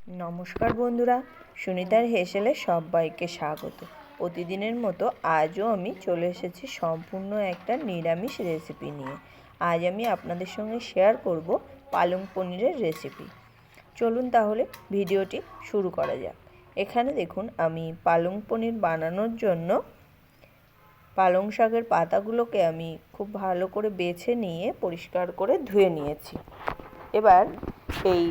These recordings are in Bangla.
নমস্কার বন্ধুরা, সুনিতার হেসেলে সবাইকে স্বাগত। প্রতিদিনের মতো আজও আমি চলে এসেছি সম্পূর্ণ একটা নিরামিষ রেসিপি নিয়ে। আজ আমি আপনাদের সঙ্গে শেয়ার করব পালং পনিরের রেসিপি। চলুন তাহলে ভিডিওটি শুরু করা যাক। এখানে দেখুন, আমি পালং পনির বানানোর জন্য পালং শাকের পাতাগুলোকে আমি খুব ভালো করে বেছে নিয়ে পরিষ্কার করে ধুয়ে নিয়েছি। এবার এই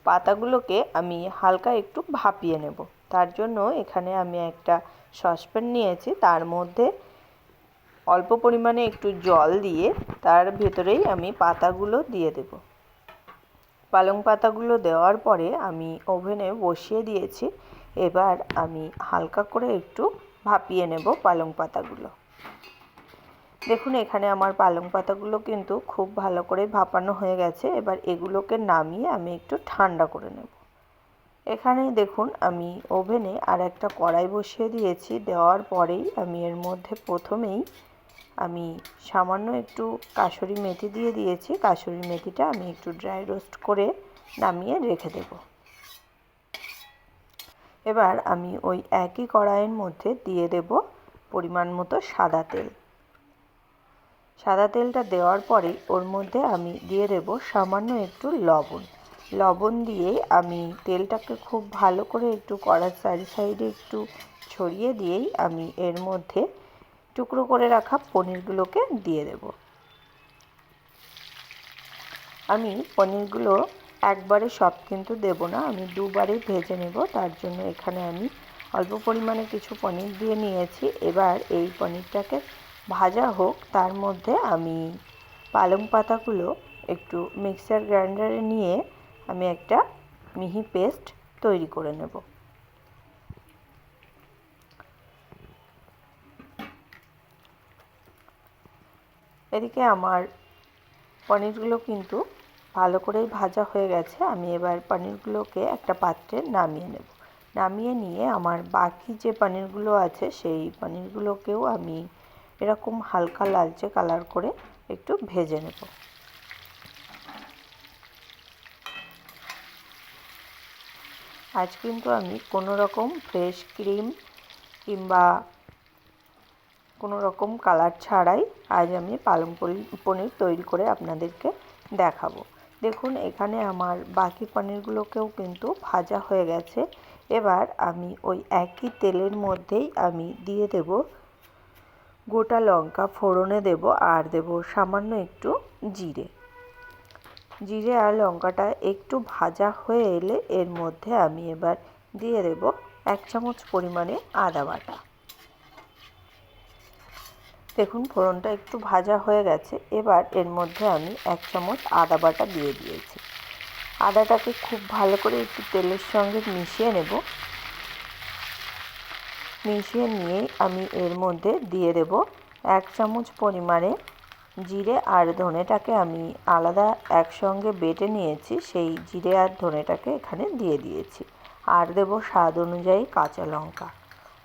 পাতাগুলোকে আমি হালকা একটু ভাপিয়ে নেব। তার জন্য এখানে আমি একটা সসপ্যান নিয়েছি, তার মধ্যে অল্প পরিমাণে একটু জল দিয়ে তার ভেতরেই আমি পাতাগুলো দিয়ে দেব। পালং পাতাগুলো দেওয়ার পরে আমি ওভেনে বসিয়ে দিয়েছি। এবার আমি হালকা করে একটু ভাপিয়ে নেব পালং পাতাগুলো। দেখুন, এখানে আমার পালং পাতাগুলো কিন্তু খুব ভালো করে ভাপানো হয়ে গেছে। এবার এগুলোকে নামিয়ে আমি একটু ঠান্ডা করে নেব। এখানে দেখুন, আমি ওভেনে আর একটা কড়াই বসিয়ে দিয়েছি। দেওয়ার পরেই আমি এর মধ্যে প্রথমেই আমি সামান্য একটু কাসুরি মেথি দিয়ে দিয়েছি। কাসুরি মেথিটা আমি একটু ড্রাই রোস্ট করে নামিয়ে রেখে দেব। এবার আমি ওই একই কড়াইয়ের মধ্যে দিয়ে দেব পরিমাণ মতো সাদা তেল। সাদা তেলটা দেওয়ার পরে ওর মধ্যে আমি দিয়ে দেব সামান্য একটু লবণ দিয়ে আমি তেলটাকে খুব ভালো করে একটু কড়ার সাইডে একটু ছড়িয়ে দিয়েই আমি এর মধ্যে টুকরো করে রাখা পনিরগুলোকে দিয়ে দেব। আমি পনিরগুলো একবারে সব কিন্তু দেব না, আমি দুবারে ভেজে নেব। তার জন্য এখানে আমি অল্প পরিমাণে কিছু পনির দিয়ে নিয়েছি। এবার এই পনিরটাকে ভাজা হোক, তার মধ্যে আমি পালং পাতাগুলো একটু মিক্সার গ্রাইন্ডারে নিয়ে আমি একটা মিহি পেস্ট তৈরি করে নেব। এদিকে আমার পনিরগুলো কিন্তু ভালো করেই ভাজা হয়ে গেছে। আমি এবার পনিরগুলোকে একটা পাত্রে নামিয়ে নেব। নামিয়ে নিয়ে আমার বাকি যে পনিরগুলো আছে সেই পনিরগুলোকেও আমি এরকম হালকা লালচে কালার করে একটু ভেজে নেব। আজ কিন্তু আমি কোনো রকম ফ্রেশ ক্রিম কিংবা কোনো রকম কালার ছাড়াই আজ আমি পালং পনির তৈরি করে আপনাদেরকে দেখাবো। দেখুন, এখানে আমার বাকি পনিরগুলোকেও কিন্তু ভাজা হয়ে গেছে। এবার আমি ওই একই তেলের মধ্যেই আমি দিয়ে দেব গোটা লঙ্কা ফোড়নে দেব, আর দেব সামান্য একটু জিরে আর লঙ্কাটা একটু ভাজা হয়ে এলে এর মধ্যে আমি এবার দিয়ে দেব 1 চামচ পরিমাণে আদা বাটা। দেখুন, ফোড়নটা একটু ভাজা হয়ে গেছে। এবার এর মধ্যে আমি 1 চামচ আদা বাটা দিয়ে দিয়েছি। আদাটাকে খুব ভালো করে একটু তেলের সঙ্গে মিশিয়ে নেব। মিশিয়ে নিয়ে আমি এর মধ্যে দিয়ে দেব 1 চামচ পরিমাণে জিরে আর ধনেটাকে আমি আলাদা একসঙ্গে বেটে নিয়েছি, সেই জিরে আর ধনেটাকে এখানে দিয়ে দিয়েছি। আর দেব স্বাদ অনুযায়ী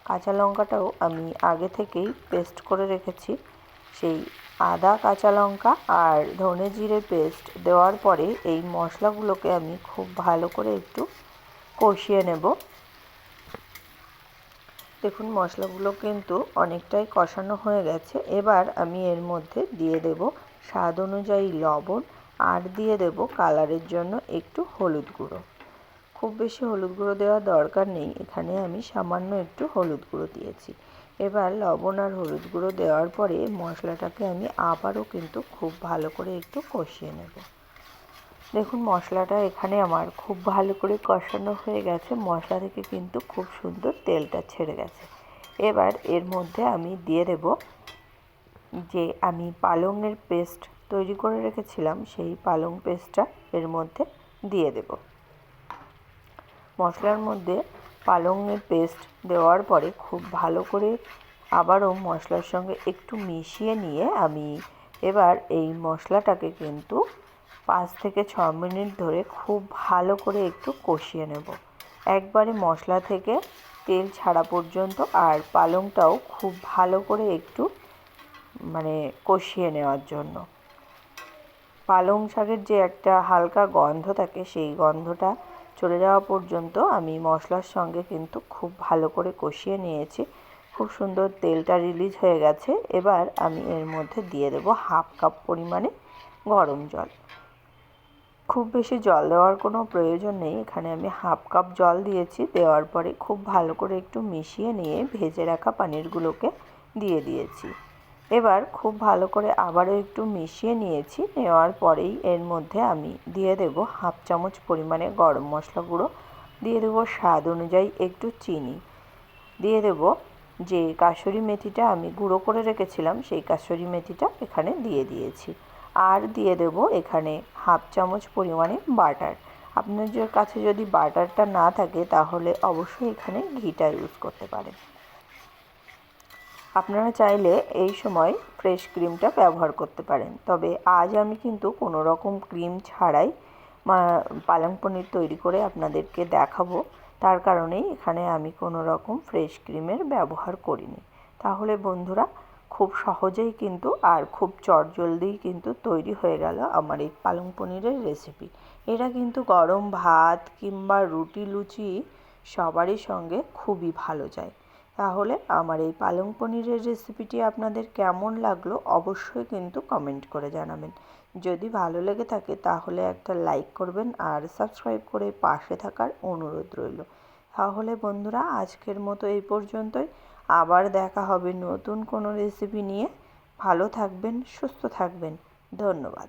কাঁচা লঙ্কাটাও আমি আগে থেকেই পেস্ট করে রেখেছি। সেই আদা, কাঁচা লঙ্কা আর ধনে জিরে পেস্ট দেওয়ার পরে এই মশলাগুলোকে আমি খুব ভালো করে একটু কষিয়ে নেব। দেখুন, মশলাগুলো কিন্তু অনেকটাই কষানো হয়ে গেছে। এবার আমি এর মধ্যে দিয়ে দেব স্বাদ অনুযায়ী লবণ আর দিয়ে দেব কালারের জন্য একটু হলুদ গুঁড়ো। খুব বেশি হলুদ গুঁড়ো দেওয়ার দরকার নেই, এখানে আমি সামান্য একটু হলুদ গুঁড়ো দিয়েছি। এবার লবণ আর হলুদ গুঁড়ো দেওয়ার পরে মশলাটাকে আমি আবারও কিন্তু খুব ভালো করে একটু কষিয়ে নেব। দেখুন, মশলাটা এখানে আমার খুব ভালো করে কষানো হয়ে গেছে। মশলা থেকে কিন্তু খুব সুন্দর তেলটা ছেড়ে গেছে। এবার এর মধ্যে আমি দিয়ে দেব যে আমি পালংয়ের পেস্ট তৈরি করে রেখেছিলাম, সেই পালং পেস্টটা এর মধ্যে দিয়ে দেব। মশলার মধ্যে পালংয়ের পেস্ট দেওয়ার পরে খুব ভালো করে আবারও মশলার সঙ্গে একটু মিশিয়ে নিয়ে আমি এবার এই মশলাটাকে কিন্তু 5 থেকে 6 মিনিট ধরে খুব ভালো করে একটু কষিয়ে নেব। একবারে মশলা থেকে তেল ছাড়া পর্যন্ত, আর পালংটাও খুব ভালো করে একটু কষিয়ে নেওয়ার জন্য। পালং শাকের যে একটা হালকা গন্ধ থাকে, সেই গন্ধটা চলে যাওয়া পর্যন্ত আমি মশলার সঙ্গে কিন্তু খুব ভালো করে কষিয়ে নিয়েছি। খুব সুন্দর তেলটা রিলিজ হয়ে গেছে। এবার আমি এর মধ্যে দিয়ে দেবো 1/2 কাপ পরিমাণে গরম জল। খুব বেশি জল দেওয়ার কোনো প্রয়োজন নেই, এখানে আমি 1/2 কাপ জল দিয়েছি। দেওয়ার পরে খুব ভালো করে একটু মিশিয়ে নিয়ে ভেজে রাখা পনিরগুলোকে দিয়ে দিয়েছি। এবার খুব ভালো করে আবারও একটু মিশিয়ে নিয়েছি। নেওয়ার পরেই এর মধ্যে আমি দিয়ে দেবো 1/2 চামচ পরিমাণে গরম মশলা গুঁড়ো, দিয়ে দেবো স্বাদ অনুযায়ী একটু চিনি, দিয়ে দেবো যে কাসুরি মেথিটা আমি গুঁড়ো করে রেখেছিলাম সেই কাসুরি মেথিটা এখানে দিয়ে দিয়েছি। আর দিয়ে দেবো এখানে 1/2 চামচ পরিমাণে বাটার। আপনাদের কাছে যদি বাটারটা না থাকে তাহলে অবশ্যই এখানে ঘিটা ইউজ করতে পারেন। আপনারা চাইলে এই সময় ফ্রেশ ক্রিমটা ব্যবহার করতে পারেন, তবে আজ আমি কিন্তু কোনো রকম ক্রিম ছাড়াই পালং পনির তৈরি করে আপনাদেরকে দেখাবো। তার কারণেই এখানে আমি কোনো রকম ফ্রেশ ক্রিমের ব্যবহার করিনি। তাহলে বন্ধুরা খুব সহজেই কিন্তু আর খুব চটজলদিই কিন্তু তৈরি হয়ে গেল আমার এই পালং পনিরের রেসিপি। এটা কিন্তু গরম ভাত কিংবা রুটি লুচি সবারই সঙ্গে খুবই ভালো যায়। তাহলে আমার এই পালং পনিরের রেসিপিটি আপনাদের কেমন লাগলো অবশ্যই কিন্তু কমেন্ট করে জানাবেন। যদি ভালো লেগে থাকে তাহলে একটা লাইক করবেন আর সাবস্ক্রাইব করে পাশে থাকার অনুরোধ রইল। তাহলে বন্ধুরা আজকের মতো এই পর্যন্তই। আবার দেখা হবে নতুন কোনো রেসিপি নিয়ে। ভালো থাকবেন, সুস্থ থাকবেন। ধন্যবাদ।